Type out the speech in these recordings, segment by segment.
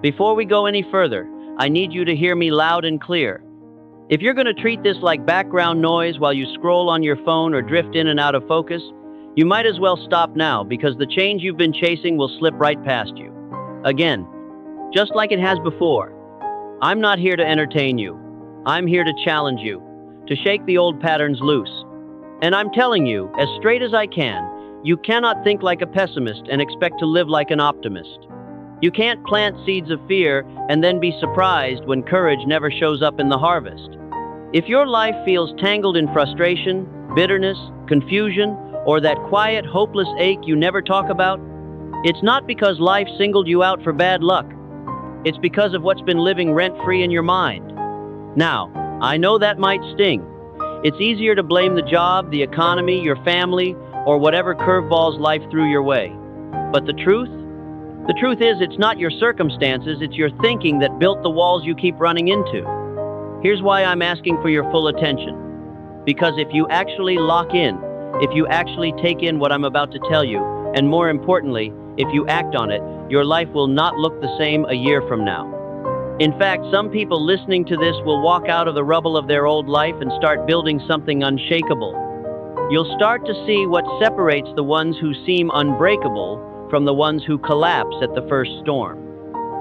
Before we go any further, I need you to hear me loud and clear. If you're going to treat this like background noise while you scroll on your phone or drift in and out of focus, you might as well stop now because the change you've been chasing will slip right past you. Again, just like it has before. I'm not here to entertain you. I'm here to challenge you, to shake the old patterns loose. And I'm telling you, as straight as I can, you cannot think like a pessimist and expect to live like an optimist. You can't plant seeds of fear and then be surprised when courage never shows up in the harvest. If your life feels tangled in frustration, bitterness, confusion, or that quiet, hopeless ache you never talk about, it's not because life singled you out for bad luck. It's because of what's been living rent-free in your mind. Now, I know that might sting. It's easier to blame the job, the economy, your family, or whatever curveballs life threw your way. But the truth is it's not your circumstances, it's your thinking that built the walls you keep running into. Here's why I'm asking for your full attention. Because if you actually lock in, if you actually take in what I'm about to tell you, and more importantly, if you act on it, your life will not look the same a year from now. In fact, some people listening to this will walk out of the rubble of their old life and start building something unshakable. You'll start to see what separates the ones who seem unbreakable from the ones who collapse at the first storm.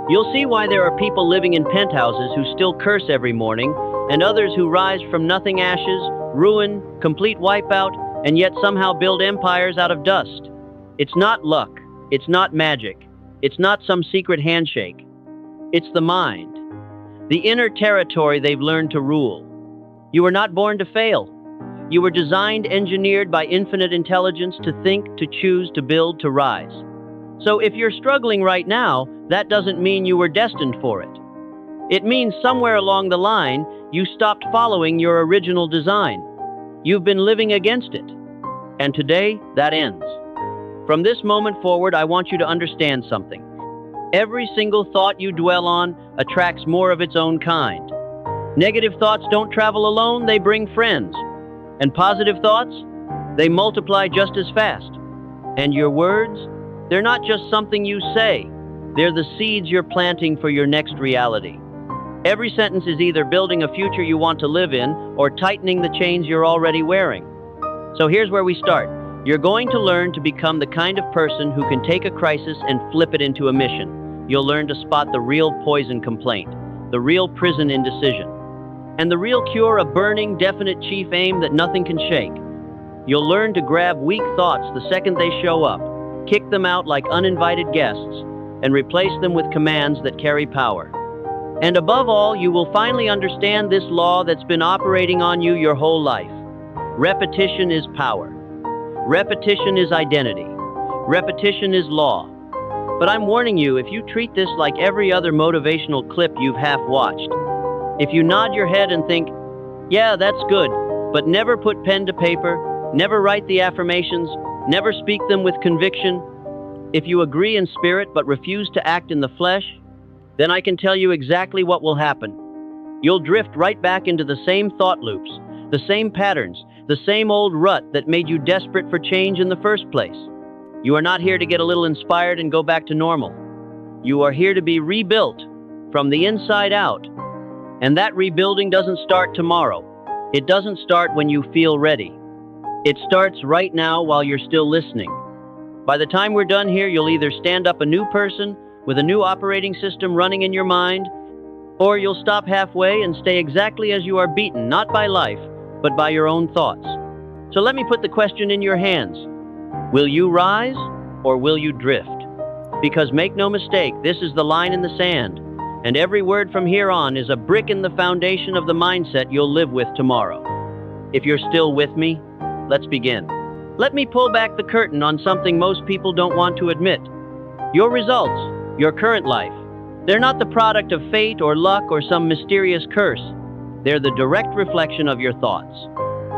You'll see why there are people living in penthouses who still curse every morning, and others who rise from nothing, ashes, ruin, complete wipeout, and yet somehow build empires out of dust. It's not luck. It's not magic. It's not some secret handshake. It's the mind, the inner territory they've learned to rule. You were not born to fail. You were designed, engineered by infinite intelligence to think, to choose, to build, to rise. So if you're struggling right now, that doesn't mean you were destined for it. It means somewhere along the line, you stopped following your original design. You've been living against it. And today, that ends. From this moment forward, I want you to understand something. Every single thought you dwell on attracts more of its own kind. Negative thoughts don't travel alone, they bring friends. And positive thoughts, they multiply just as fast. And your words, they're not just something you say, they're the seeds you're planting for your next reality. Every sentence is either building a future you want to live in or tightening the chains you're already wearing. So here's where we start. You're going to learn to become the kind of person who can take a crisis and flip it into a mission. You'll learn to spot the real poison complaint, the real prison indecision, and the real cure, a burning, definite chief aim that nothing can shake. You'll learn to grab weak thoughts the second they show up, kick them out like uninvited guests, and replace them with commands that carry power. And above all, you will finally understand this law that's been operating on you your whole life. Repetition is power. Repetition is identity. Repetition is law. But I'm warning you, if you treat this like every other motivational clip you've half watched, if you nod your head and think, yeah, that's good, but never put pen to paper, never write the affirmations, never speak them with conviction, if you agree in spirit but refuse to act in the flesh, then I can tell you exactly what will happen. You'll drift right back into the same thought loops, the same patterns, the same old rut that made you desperate for change in the first place. You are not here to get a little inspired and go back to normal. You are here to be rebuilt from the inside out. And that rebuilding doesn't start tomorrow. It doesn't start when you feel ready. It starts right now while you're still listening. By the time we're done here, you'll either stand up a new person with a new operating system running in your mind, or you'll stop halfway and stay exactly as you are, beaten, not by life, but by your own thoughts. So let me put the question in your hands. Will you rise or will you drift? Because make no mistake, this is the line in the sand, and every word from here on is a brick in the foundation of the mindset you'll live with tomorrow. If you're still with me, let's begin. Let me pull back the curtain on something most people don't want to admit. Your results, your current life, they're not the product of fate or luck or some mysterious curse. They're the direct reflection of your thoughts.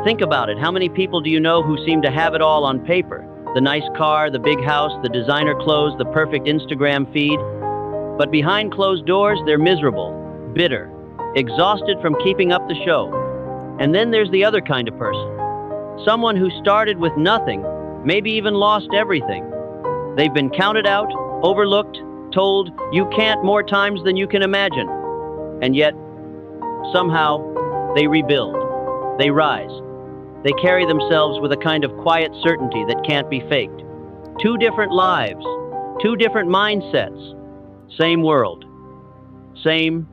Think about it. How many people do you know who seem to have it all on paper? The nice car, the big house, the designer clothes, the perfect Instagram feed. But behind closed doors, they're miserable, bitter, exhausted from keeping up the show. And then there's the other kind of person. Someone who started with nothing, maybe even lost everything. They've been counted out, overlooked, told you can't more times than you can imagine. And yet, somehow, they rebuild. They rise. They carry themselves with a kind of quiet certainty that can't be faked. Two different lives, two different mindsets, same world, same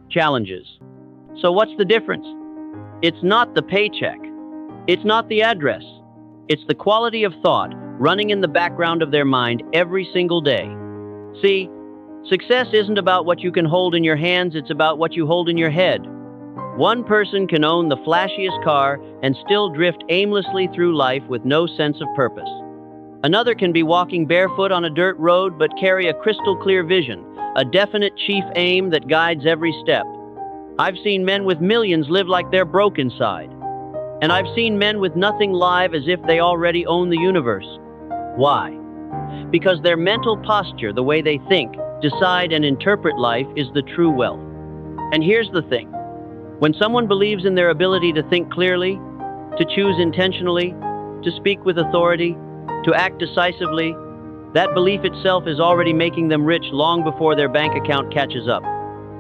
challenges. So what's the difference? It's not the paycheck. It's not the address. It's the quality of thought running in the background of their mind every single day. See, success isn't about what you can hold in your hands, it's about what you hold in your head. One person can own the flashiest car and still drift aimlessly through life with no sense of purpose. Another can be walking barefoot on a dirt road but carry a crystal clear vision, a definite chief aim that guides every step. I've seen men with millions live like they're broke inside. And I've seen men with nothing live as if they already own the universe. Why? Because their mental posture, the way they think, decide, and interpret life is the true wealth. And here's the thing. When someone believes in their ability to think clearly, to choose intentionally, to speak with authority, to act decisively, that belief itself is already making them rich long before their bank account catches up.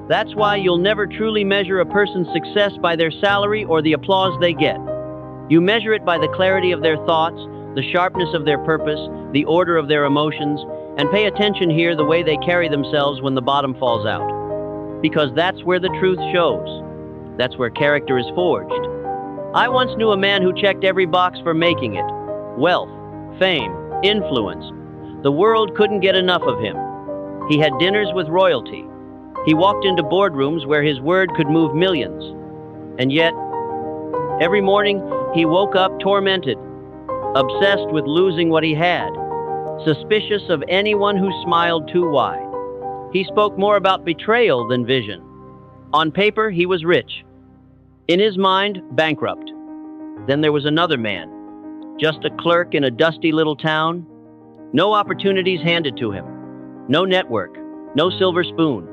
That's why you'll never truly measure a person's success by their salary or the applause they get. You measure it by the clarity of their thoughts, the sharpness of their purpose, the order of their emotions, and pay attention here the way they carry themselves when the bottom falls out. Because that's where the truth shows. That's where character is forged. I once knew a man who checked every box for making it. Wealth, fame, influence. The world couldn't get enough of him. He had dinners with royalty. He walked into boardrooms where his word could move millions. And yet, every morning, he woke up tormented, obsessed with losing what he had, suspicious of anyone who smiled too wide. He spoke more about betrayal than vision. On paper, he was rich. In his mind, bankrupt. Then there was another man, just a clerk in a dusty little town. No opportunities handed to him. No network. No silver spoon.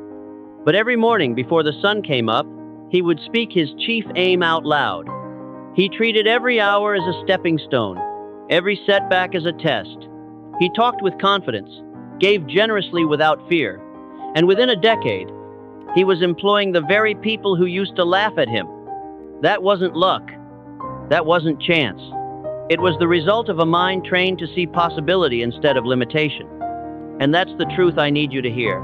But every morning before the sun came up, he would speak his chief aim out loud. He treated every hour as a stepping stone, every setback as a test. He talked with confidence, gave generously without fear, and within a decade, he was employing the very people who used to laugh at him. That wasn't luck. That wasn't chance. It was the result of a mind trained to see possibility instead of limitation. And that's the truth I need you to hear.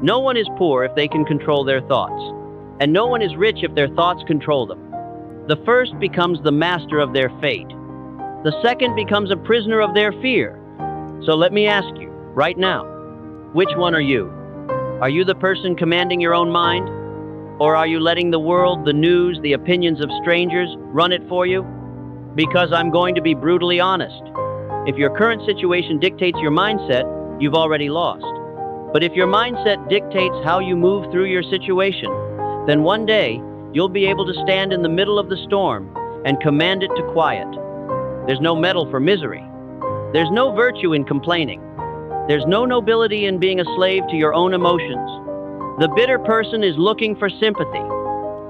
No one is poor if they can control their thoughts, and no one is rich if their thoughts control them. The first becomes the master of their fate. The second becomes a prisoner of their fear. So let me ask you, right now, which one are you? Are you the person commanding your own mind? Or are you letting the world, the news, the opinions of strangers run it for you? Because I'm going to be brutally honest. If your current situation dictates your mindset, you've already lost. But if your mindset dictates how you move through your situation, then one day you'll be able to stand in the middle of the storm and command it to quiet. There's no medal for misery. There's no virtue in complaining. There's no nobility in being a slave to your own emotions. The bitter person is looking for sympathy.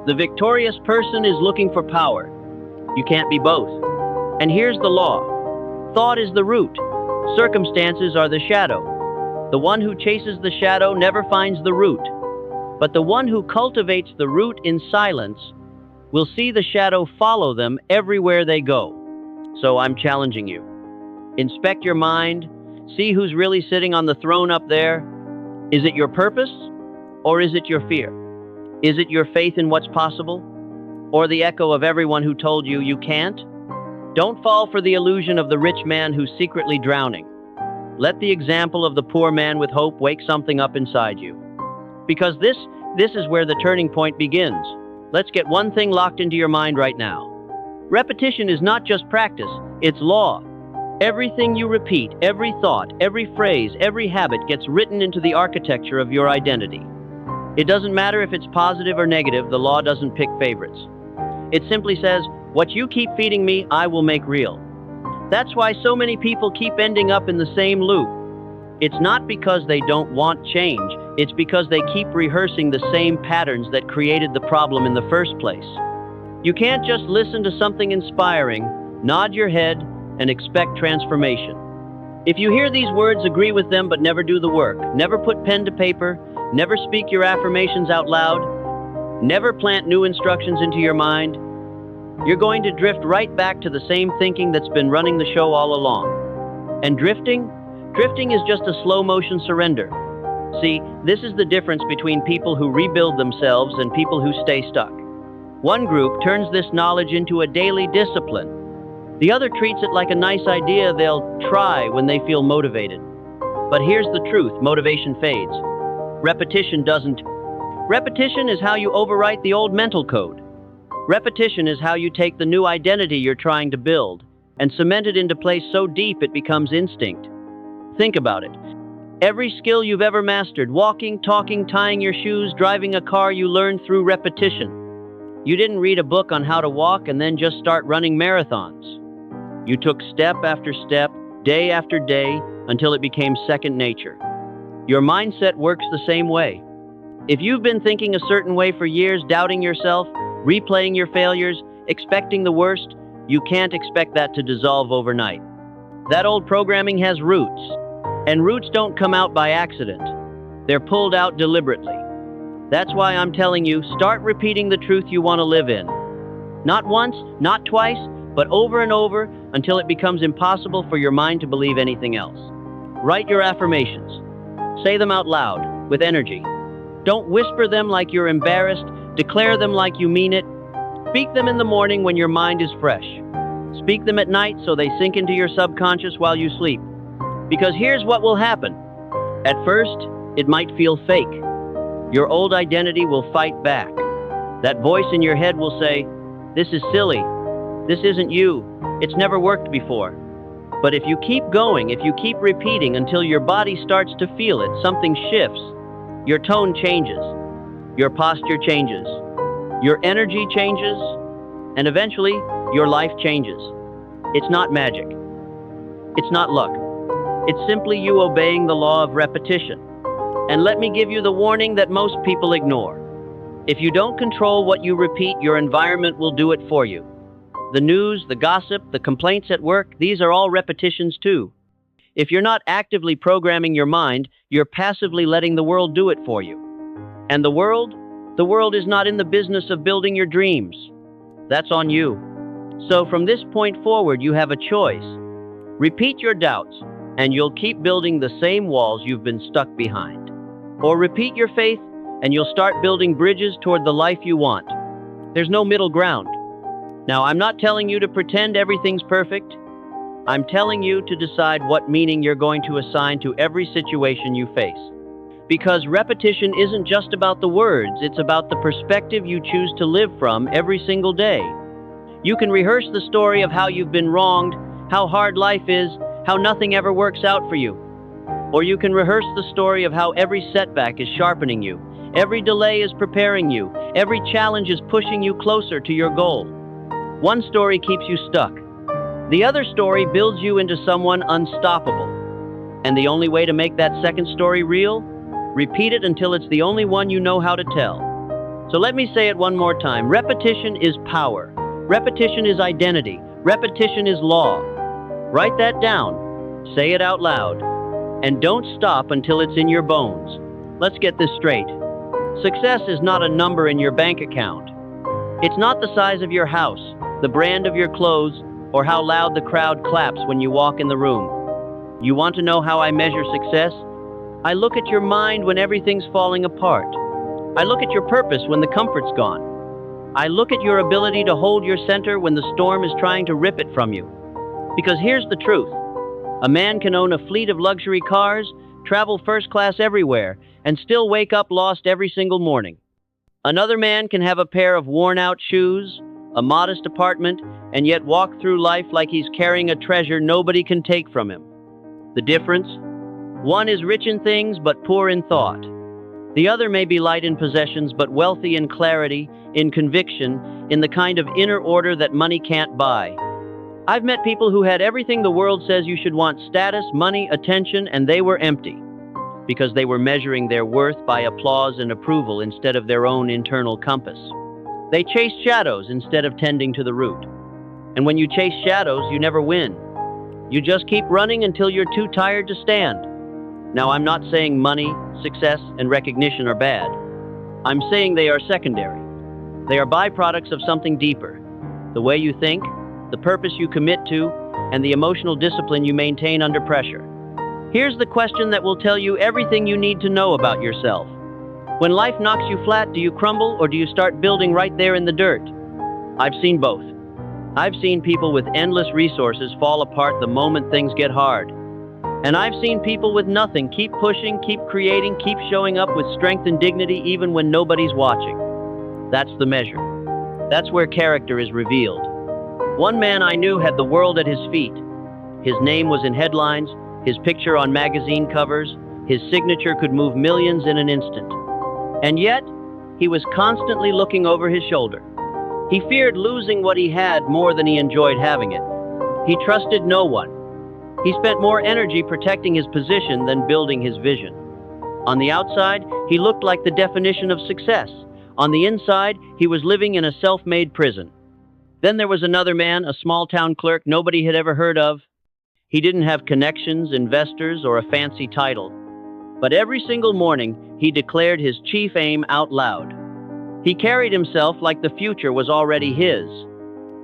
The victorious person is looking for power. You can't be both. And here's the law. Thought is the root. Circumstances are the shadow. The one who chases the shadow never finds the root. But the one who cultivates the root in silence will see the shadow follow them everywhere they go. So I'm challenging you. Inspect your mind. See who's really sitting on the throne up there. Is it your purpose? Or is it your fear? Is it your faith in what's possible? Or the echo of everyone who told you you can't? Don't fall for the illusion of the rich man who's secretly drowning. Let the example of the poor man with hope wake something up inside you. Because this is where the turning point begins. Let's get one thing locked into your mind right now. Repetition is not just practice, it's law. Everything you repeat, every thought, every phrase, every habit gets written into the architecture of your identity. It doesn't matter if it's positive or negative, the law doesn't pick favorites. It simply says, what you keep feeding me, I will make real. That's why so many people keep ending up in the same loop. It's not because they don't want change, it's because they keep rehearsing the same patterns that created the problem in the first place. You can't just listen to something inspiring, nod your head, and expect transformation. If you hear these words, agree with them but never do the work. Never put pen to paper. Never speak your affirmations out loud. Never plant new instructions into your mind. You're going to drift right back to the same thinking that's been running the show all along. And drifting? Drifting is just a slow motion surrender. See, this is the difference between people who rebuild themselves and people who stay stuck. One group turns this knowledge into a daily discipline. The other treats it like a nice idea they'll try when they feel motivated. But here's the truth, motivation fades. Repetition doesn't. Repetition is how you overwrite the old mental code. Repetition is how you take the new identity you're trying to build and cement it into place so deep it becomes instinct. Think about it. Every skill you've ever mastered, walking, talking, tying your shoes, driving a car, you learned through repetition. You didn't read a book on how to walk and then just start running marathons. You took step after step, day after day, until it became second nature. Your mindset works the same way. If you've been thinking a certain way for years, doubting yourself, replaying your failures, expecting the worst, you can't expect that to dissolve overnight. That old programming has roots, and roots don't come out by accident. They're pulled out deliberately. That's why I'm telling you, start repeating the truth you want to live in. Not once, not twice, but over and over until it becomes impossible for your mind to believe anything else. Write your affirmations. Say them out loud, with energy. Don't whisper them like you're embarrassed. Declare them like you mean it. Speak them in the morning when your mind is fresh. Speak them at night so they sink into your subconscious while you sleep. Because here's what will happen. At first, it might feel fake. Your old identity will fight back. That voice in your head will say, "This is silly. This isn't you. It's never worked before." But if you keep going, if you keep repeating until your body starts to feel it, something shifts. Your tone changes. Your posture changes. Your energy changes. And eventually, your life changes. It's not magic. It's not luck. It's simply you obeying the law of repetition. And let me give you the warning that most people ignore. If you don't control what you repeat, your environment will do it for you. The news, the gossip, the complaints at work, these are all repetitions too. If you're not actively programming your mind, you're passively letting the world do it for you. And the world is not in the business of building your dreams. That's on you. So from this point forward, you have a choice. Repeat your doubts, and you'll keep building the same walls you've been stuck behind. Or repeat your faith, and you'll start building bridges toward the life you want. There's no middle ground. Now, I'm not telling you to pretend everything's perfect. I'm telling you to decide what meaning you're going to assign to every situation you face. Because repetition isn't just about the words, it's about the perspective you choose to live from every single day. You can rehearse the story of how you've been wronged, how hard life is, how nothing ever works out for you. Or you can rehearse the story of how every setback is sharpening you, every delay is preparing you, every challenge is pushing you closer to your goal. One story keeps you stuck. The other story builds you into someone unstoppable. And the only way to make that second story real? Repeat it until it's the only one you know how to tell. So let me say it one more time. Repetition is power. Repetition is identity. Repetition is law. Write that down. Say it out loud. And don't stop until it's in your bones. Let's get this straight. Success is not a number in your bank account. It's not the size of your house, the brand of your clothes, or how loud the crowd claps when you walk in the room. You want to know how I measure success? I look at your mind when everything's falling apart. I look at your purpose when the comfort's gone. I look at your ability to hold your center when the storm is trying to rip it from you. Because here's the truth. A man can own a fleet of luxury cars, travel first class everywhere, and still wake up lost every single morning. Another man can have a pair of worn-out shoes, a modest apartment, and yet walk through life like he's carrying a treasure nobody can take from him. The difference? One is rich in things but poor in thought. The other may be light in possessions but wealthy in clarity, in conviction, in the kind of inner order that money can't buy. I've met people who had everything the world says you should want: status, money, attention, and they were empty. Because they were measuring their worth by applause and approval instead of their own internal compass. They chased shadows instead of tending to the root. And when you chase shadows, you never win. You just keep running until you're too tired to stand. Now, I'm not saying money, success, and recognition are bad. I'm saying they are secondary. They are byproducts of something deeper. The way you think, the purpose you commit to, and the emotional discipline you maintain under pressure. Here's the question that will tell you everything you need to know about yourself. When life knocks you flat, do you crumble or do you start building right there in the dirt? I've seen both. I've seen people with endless resources fall apart the moment things get hard. And I've seen people with nothing keep pushing, keep creating, keep showing up with strength and dignity even when nobody's watching. That's the measure. That's where character is revealed. One man I knew had the world at his feet. His name was in headlines, his picture on magazine covers, his signature could move millions in an instant. And yet, he was constantly looking over his shoulder. He feared losing what he had more than he enjoyed having it. He trusted no one. He spent more energy protecting his position than building his vision. On the outside, he looked like the definition of success. On the inside, he was living in a self-made prison. Then there was another man, a small-town clerk nobody had ever heard of. He didn't have connections, investors, or a fancy title. But every single morning, he declared his chief aim out loud. He carried himself like the future was already his.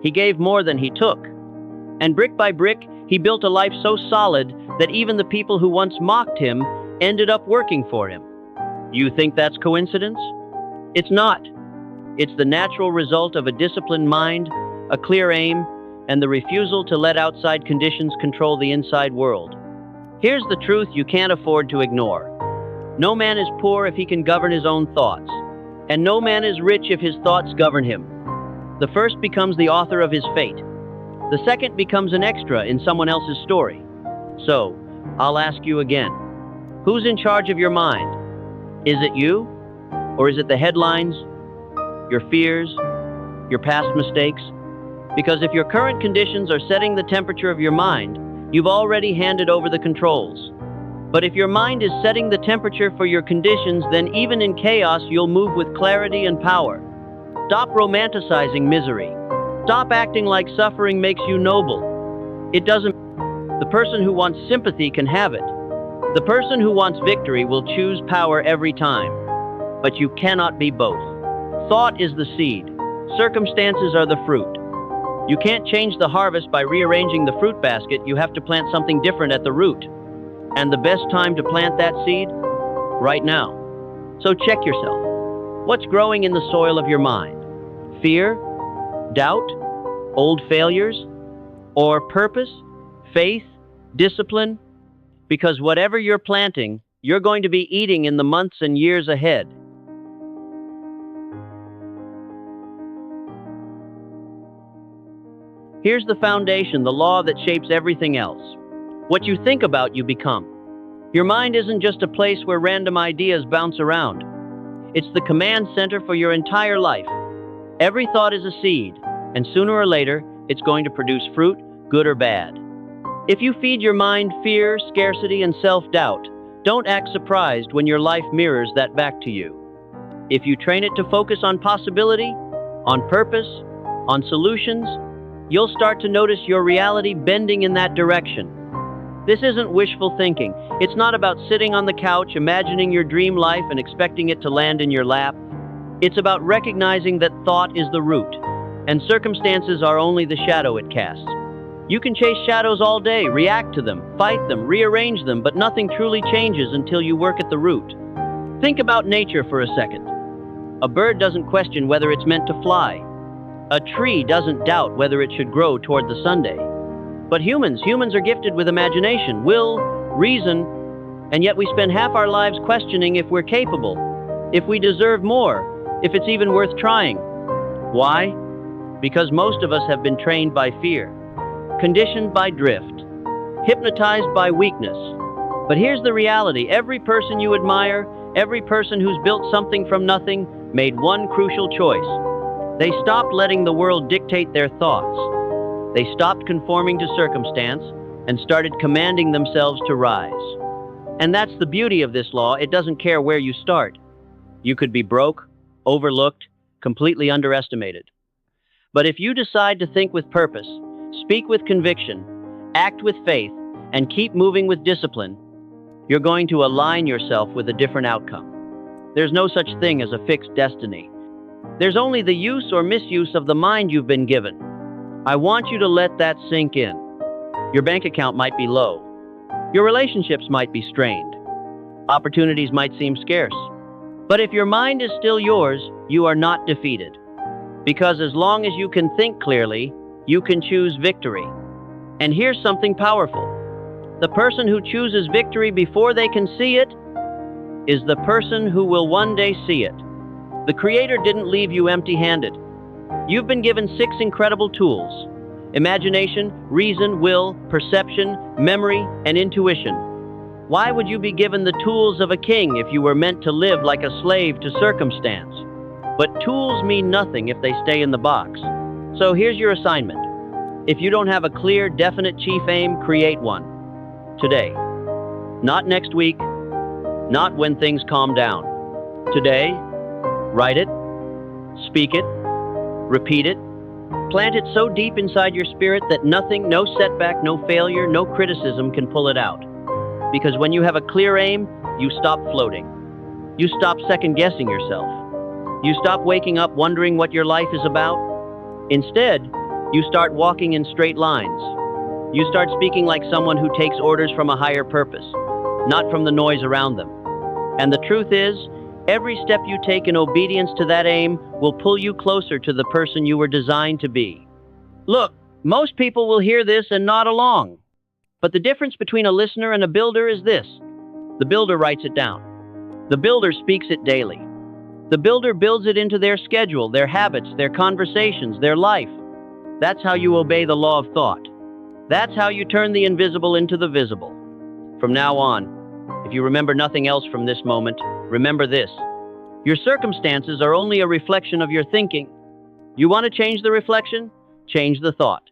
He gave more than he took. And brick by brick, he built a life so solid that even the people who once mocked him ended up working for him. You think that's coincidence? It's not. It's the natural result of a disciplined mind, a clear aim, and the refusal to let outside conditions control the inside world. Here's the truth you can't afford to ignore. No man is poor if he can govern his own thoughts, and no man is rich if his thoughts govern him. The first becomes the author of his fate. The second becomes an extra in someone else's story. So, I'll ask you again. Who's in charge of your mind? Is it you? Or is it the headlines, your fears, your past mistakes? Because if your current conditions are setting the temperature of your mind, you've already handed over the controls. But if your mind is setting the temperature for your conditions, then even in chaos, you'll move with clarity and power. Stop romanticizing misery. Stop acting like suffering makes you noble. It doesn't. The person who wants sympathy can have it. The person who wants victory will choose power every time. But you cannot be both. Thought is the seed. Circumstances are the fruit. You can't change the harvest by rearranging the fruit basket. You have to plant something different at the root. And the best time to plant that seed? Right now. So check yourself. What's growing in the soil of your mind? Fear? Doubt? Old failures? Or purpose? Faith? Discipline? Because whatever you're planting, you're going to be eating in the months and years ahead. Here's the foundation, the law that shapes everything else. What you think about, you become. Your mind isn't just a place where random ideas bounce around. It's the command center for your entire life. Every thought is a seed, and sooner or later, it's going to produce fruit, good or bad. If you feed your mind fear, scarcity, and self-doubt, don't act surprised when your life mirrors that back to you. If you train it to focus on possibility, on purpose, on solutions, you'll start to notice your reality bending in that direction. This isn't wishful thinking. It's not about sitting on the couch, imagining your dream life and expecting it to land in your lap. It's about recognizing that thought is the root, and circumstances are only the shadow it casts. You can chase shadows all day, react to them, fight them, rearrange them, but nothing truly changes until you work at the root. Think about nature for a second. A bird doesn't question whether it's meant to fly. A tree doesn't doubt whether it should grow toward the sunday. But humans are gifted with imagination, will, reason, and yet we spend half our lives questioning if we're capable, if we deserve more, if it's even worth trying. Why? Because most of us have been trained by fear, conditioned by drift, hypnotized by weakness. But here's the reality. Every person you admire, every person who's built something from nothing, made one crucial choice. They stopped letting the world dictate their thoughts. They stopped conforming to circumstance and started commanding themselves to rise. And that's the beauty of this law. It doesn't care where you start. You could be broke, overlooked, completely underestimated. But if you decide to think with purpose, speak with conviction, act with faith, and keep moving with discipline, you're going to align yourself with a different outcome. There's no such thing as a fixed destiny. There's only the use or misuse of the mind you've been given. I want you to let that sink in. Your bank account might be low. Your relationships might be strained. Opportunities might seem scarce. But if your mind is still yours, you are not defeated. Because as long as you can think clearly, you can choose victory. And here's something powerful. The person who chooses victory before they can see it is the person who will one day see it. The Creator didn't leave you empty-handed. You've been given 6 incredible tools: imagination, reason, will, perception, memory, and intuition. Why would you be given the tools of a king if you were meant to live like a slave to circumstance? But tools mean nothing if they stay in the box. So here's your assignment. If you don't have a clear, definite chief aim, create one. Today. Not next week. Not when things calm down. Today. Write it. Speak it. Repeat it. Plant it so deep inside your spirit that nothing, no setback, no failure, no criticism can pull it out. Because when you have a clear aim, you stop floating. You stop second-guessing yourself. You stop waking up wondering what your life is about. Instead, you start walking in straight lines. You start speaking like someone who takes orders from a higher purpose, not from the noise around them. And the truth is, every step you take in obedience to that aim will pull you closer to the person you were designed to be. Look, most people will hear this and nod along. But the difference between a listener and a builder is this. The builder writes it down. The builder speaks it daily. The builder builds it into their schedule, their habits, their conversations, their life. That's how you obey the law of thought. That's how you turn the invisible into the visible. From now on, if you remember nothing else from this moment, remember this. Your circumstances are only a reflection of your thinking. You want to change the reflection? Change the thought.